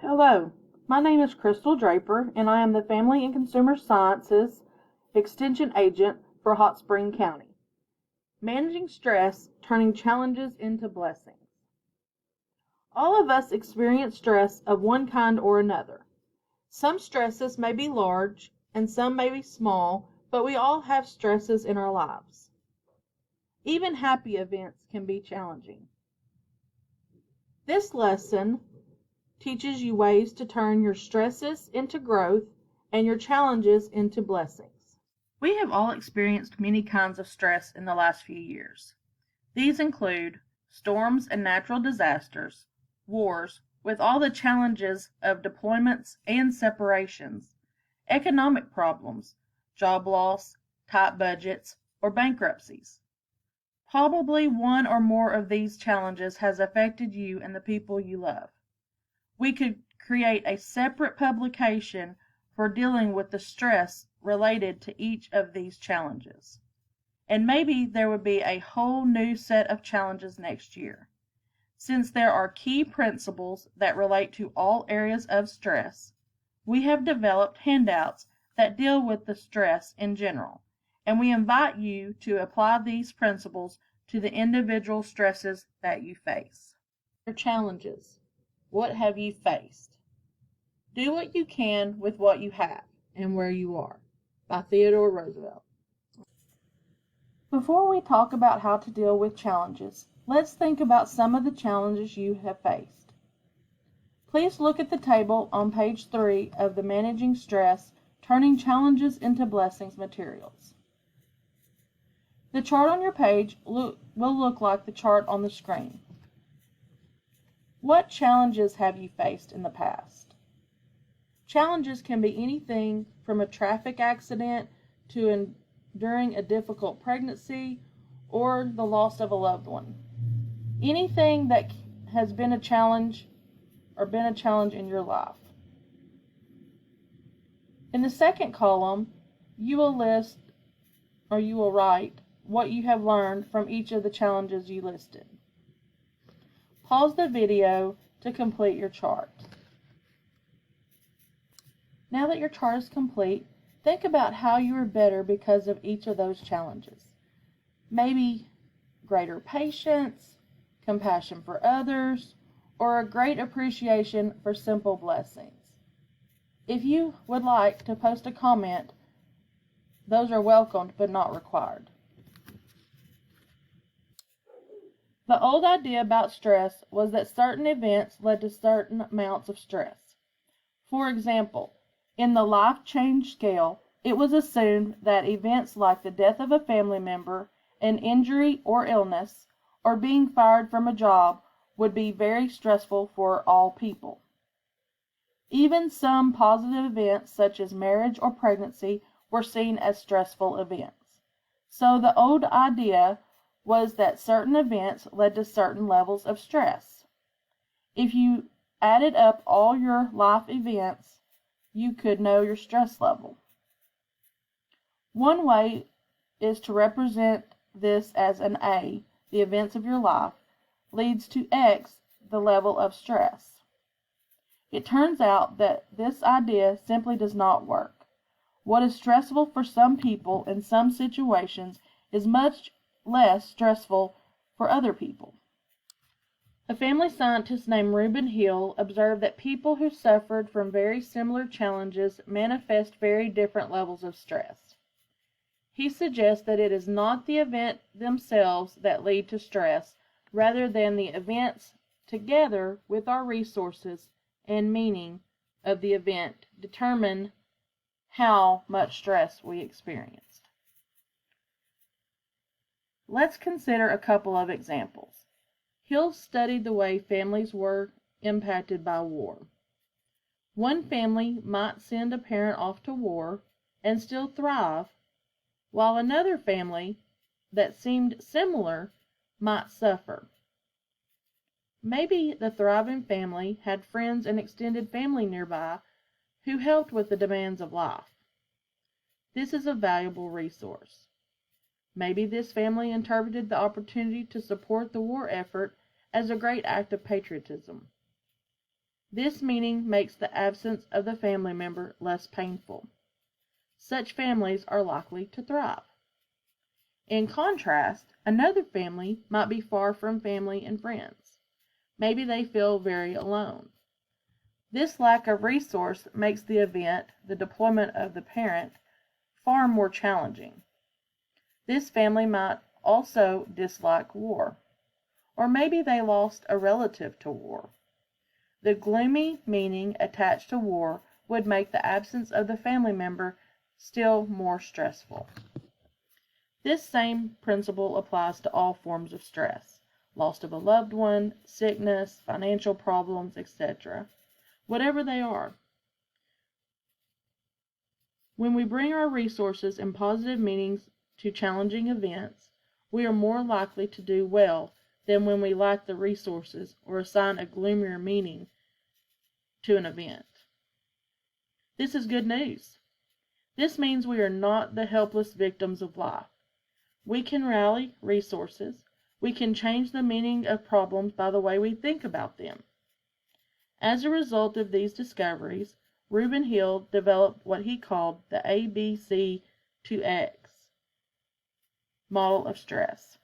Hello, my name is Crystal Draper, and I am the Family and Consumer Sciences Extension Agent for Hot Spring County. Managing stress, turning challenges into blessings. All of us experience stress of one kind or another. Some stresses may be large and some may be small, but we all have stresses in our lives. Even happy events can be challenging. This lesson teaches you ways to turn your stresses into growth and your challenges into blessings. We have all experienced many kinds of stress in the last few years. These include storms and natural disasters, wars, with all the challenges of deployments and separations, economic problems, job loss, tight budgets, or bankruptcies. Probably one or more of these challenges has affected you and the people you love. We could create a separate publication for dealing with the stress related to each of these challenges. And maybe there would be a whole new set of challenges next year. Since there are key principles that relate to all areas of stress, we have developed handouts that deal with the stress in general, and we invite you to apply these principles to the individual stresses that you face. Your challenges. What have you faced? Do what you can with what you have and where you are, by Theodore Roosevelt. Before we talk about how to deal with challenges, let's think about some of the challenges you have faced. Please look at the table on page 3 of the Managing Stress, Turning Challenges into Blessings materials. The chart on your page will look like the chart on the screen. What challenges have you faced in the past? Challenges can be anything from a traffic accident to enduring a difficult pregnancy or the loss of a loved one. Anything that has been a challenge in your life. In the second column, you will write what you have learned from each of the challenges you listed. Pause the video to complete your chart. Now that your chart is complete, think about how you are better because of each of those challenges. Maybe greater patience, compassion for others, or a great appreciation for simple blessings. If you would like to post a comment, those are welcomed but not required. The old idea about stress was that certain events led to certain amounts of stress. For example, in the life change scale, it was assumed that events like the death of a family member, an injury or illness, or being fired from a job would be very stressful for all people. Even some positive events such as marriage or pregnancy were seen as stressful events. So the old idea was that certain events led to certain levels of stress. If you added up all your life events, you could know your stress level. One way is to represent this as an A, the events of your life, leads to X, the level of stress. It turns out that this idea simply does not work. What is stressful for some people in some situations is much less stressful for other people. A family scientist named Reuben Hill observed that people who suffered from very similar challenges manifest very different levels of stress. He suggests that it is not the event themselves that lead to stress, rather than the events together with our resources and meaning of the event determine how much stress we experienced. Let's consider a couple of examples. Hill studied the way families were impacted by war. One family might send a parent off to war and still thrive, while another family that seemed similar might suffer. Maybe the thriving family had friends and extended family nearby who helped with the demands of life. This is a valuable resource. Maybe this family interpreted the opportunity to support the war effort as a great act of patriotism. This meaning makes the absence of the family member less painful. Such families are likely to thrive. In contrast, another family might be far from family and friends. Maybe they feel very alone. This lack of resource makes the event, the deployment of the parent, far more challenging. This family might also dislike war, or maybe they lost a relative to war. The gloomy meaning attached to war would make the absence of the family member still more stressful. This same principle applies to all forms of stress: loss of a loved one, sickness, financial problems, etc. Whatever they are. When we bring our resources and positive meanings to challenging events, we are more likely to do well than when we lack the resources or assign a gloomier meaning to an event. This is good news. This means we are not the helpless victims of life. We can rally resources. We can change the meaning of problems by the way we think about them. As a result of these discoveries, Reuben Hill developed what he called the ABC to X model of stress.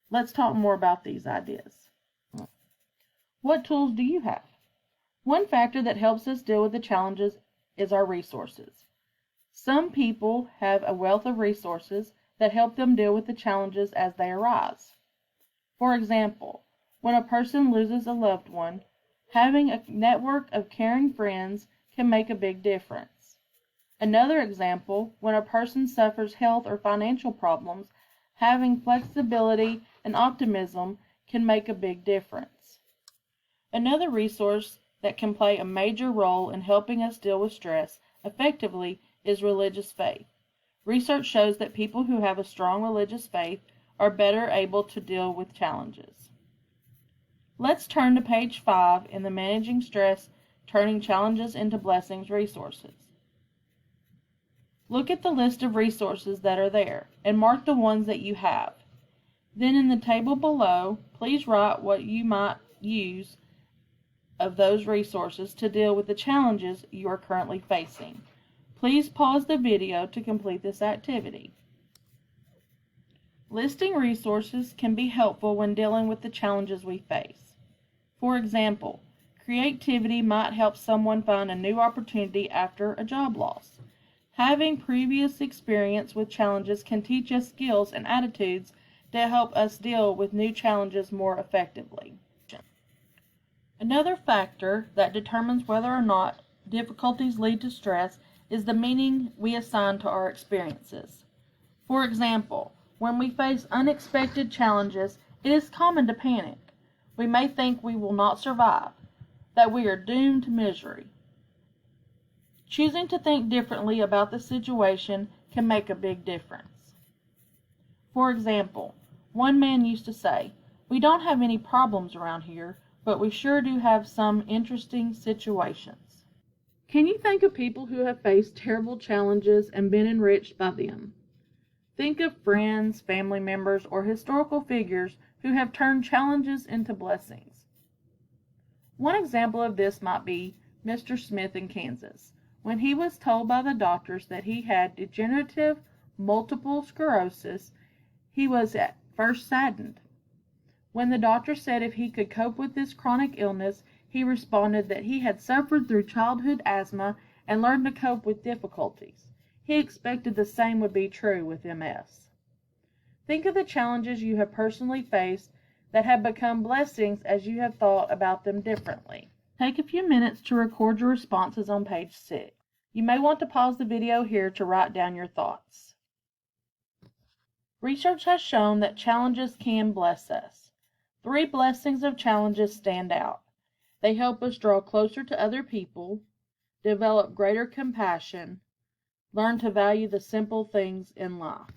Let's talk more about these ideas. What tools do you have? One factor that helps us deal with the challenges is our resources. Some people have a wealth of resources that help them deal with the challenges as they arise. For example, when a person loses a loved one, having a network of caring friends can make a big difference. Another example, when a person suffers health or financial problems, having flexibility and optimism can make a big difference. Another resource that can play a major role in helping us deal with stress effectively is religious faith. Research shows that people who have a strong religious faith are better able to deal with challenges. Let's turn to page 5 in the Managing Stress, Turning Challenges into Blessings resources. Look at the list of resources that are there and mark the ones that you have. Then in the table below, please write what you might use of those resources to deal with the challenges you are currently facing. Please pause the video to complete this activity. Listing resources can be helpful when dealing with the challenges we face. For example, creativity might help someone find a new opportunity after a job loss. Having previous experience with challenges can teach us skills and attitudes to help us deal with new challenges more effectively. Another factor that determines whether or not difficulties lead to stress is the meaning we assign to our experiences. For example, when we face unexpected challenges, it is common to panic. We may think we will not survive, that we are doomed to misery. Choosing to think differently about the situation can make a big difference. For example, one man used to say, "We don't have any problems around here, but we sure do have some interesting situations." Can you think of people who have faced terrible challenges and been enriched by them? Think of friends, family members, or historical figures who have turned challenges into blessings. One example of this might be Mr. Smith in Kansas. When he was told by the doctors that he had degenerative multiple sclerosis, he was at first saddened. When the doctor said if he could cope with this chronic illness, he responded that he had suffered through childhood asthma and learned to cope with difficulties. He expected the same would be true with MS. Think of the challenges you have personally faced that have become blessings as you have thought about them differently. Take a few minutes to record your responses on page 6. You may want to pause the video here to write down your thoughts. Research has shown that challenges can bless us. 3 blessings of challenges stand out. They help us draw closer to other people, develop greater compassion, learn to value the simple things in life.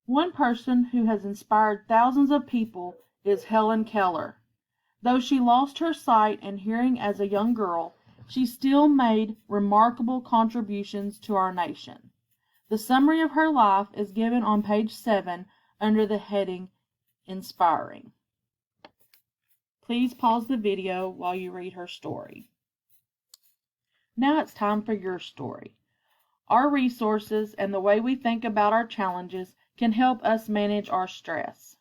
One person who has inspired thousands of people is Helen Keller. Though she lost her sight and hearing as a young girl, she still made remarkable contributions to our nation. The summary of her life is given on page 7 under the heading Inspiring. Please pause the video while you read her story. Now it's time for your story. Our resources and the way we think about our challenges can help us manage our stress.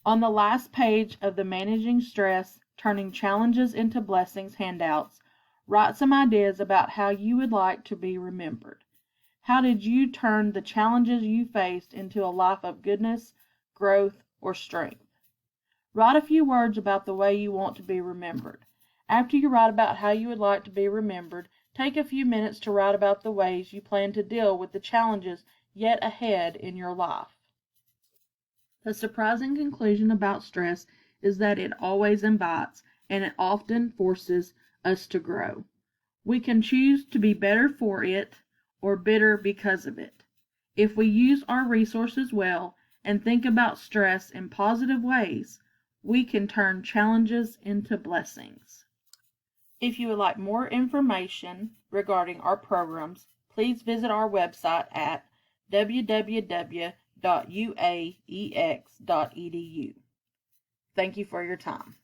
On the last page of the Managing Stress, Turning Challenges into Blessings handouts, write some ideas about how you would like to be remembered. How did you turn the challenges you faced into a life of goodness, growth, or strength? Write a few words about the way you want to be remembered. After you write about how you would like to be remembered, take a few minutes to write about the ways you plan to deal with the challenges yet ahead in your life. The surprising conclusion about stress is that it always invites, and it often forces us to grow. We can choose to be better for it or bitter because of it. If we use our resources well and think about stress in positive ways, we can turn challenges into blessings. If you would like more information regarding our programs, please visit our website at www.uaex.edu. Thank you for your time.